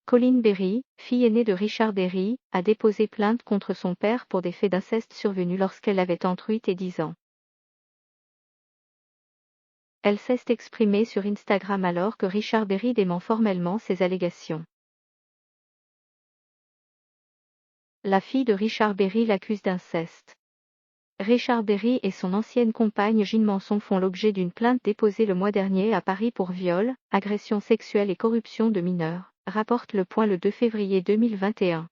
Colleen Berry, fille aînée de Richard Berry, a déposé plainte contre son père pour des faits d'inceste survenus lorsqu'elle avait entre 8 et 10 ans. Elle s'est exprimée sur Instagram alors que Richard Berry dément formellement ces allégations. La fille de Richard Berry l'accuse d'inceste. Richard Berry et son ancienne compagne Jean Manson font l'objet d'une plainte déposée le mois dernier à Paris pour viol, agression sexuelle et corruption de mineurs, rapporte Le Point le 2 février 2021.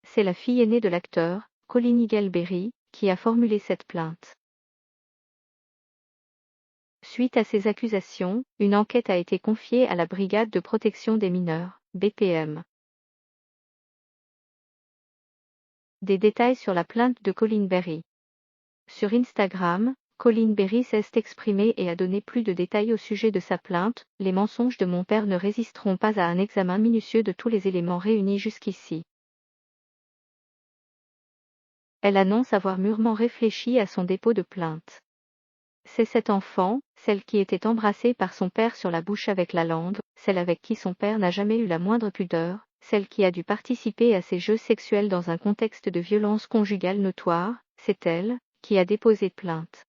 C'est la fille aînée de l'acteur, Colleen Nigel Berry, qui a formulé cette plainte. Suite à ces accusations, une enquête a été confiée à la Brigade de protection des mineurs, BPM. Des détails sur la plainte de Colleen Berry. Sur Instagram, Colleen Berry s'est exprimée et a donné plus de détails au sujet de sa plainte. Les mensonges de mon père ne résisteront pas à un examen minutieux de tous les éléments réunis jusqu'ici. Elle annonce avoir mûrement réfléchi à son dépôt de plainte. C'est cette enfant, celle qui était embrassée par son père sur la bouche avec la langue, celle avec qui son père n'a jamais eu la moindre pudeur, celle qui a dû participer à ces jeux sexuels dans un contexte de violence conjugale notoire, c'est elle, qui a déposé plainte.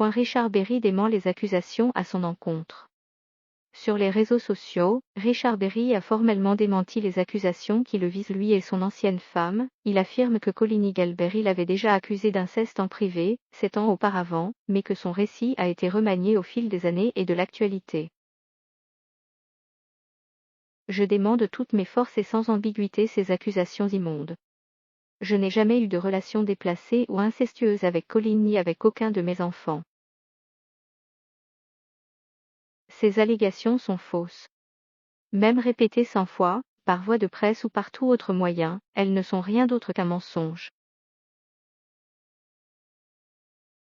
Richard Berry dément les accusations à son encontre. Sur les réseaux sociaux, Richard Berry a formellement démenti les accusations qui le visent lui et son ancienne femme. Il affirme que Colleen Nigel Berry l'avait déjà accusé d'inceste en privé, 7 ans auparavant, mais que son récit a été remanié au fil des années et de l'actualité. Je dément de toutes mes forces et sans ambiguïté ces accusations immondes. Je n'ai jamais eu de relation déplacée ou incestueuse avec Colleen ni avec aucun de mes enfants. Ces allégations sont fausses. Même répétées 100 fois, par voie de presse ou par tout autre moyen, elles ne sont rien d'autre qu'un mensonge.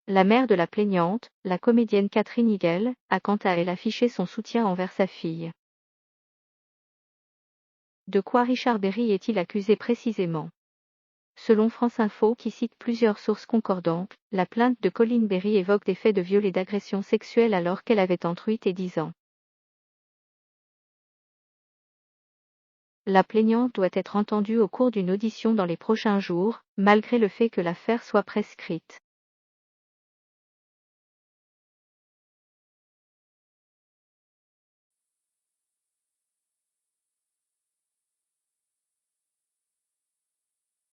La mère de la plaignante, la comédienne Catherine Nigel, a quant à elle affiché son soutien envers sa fille. De quoi Richard Berry est-il accusé précisément? Selon France Info qui cite plusieurs sources concordantes, la plainte de Colleen Berry évoque des faits de viol et d'agression sexuelle alors qu'elle avait entre 8 et 10 ans. La plaignante doit être entendue au cours d'une audition dans les prochains jours, malgré le fait que l'affaire soit prescrite.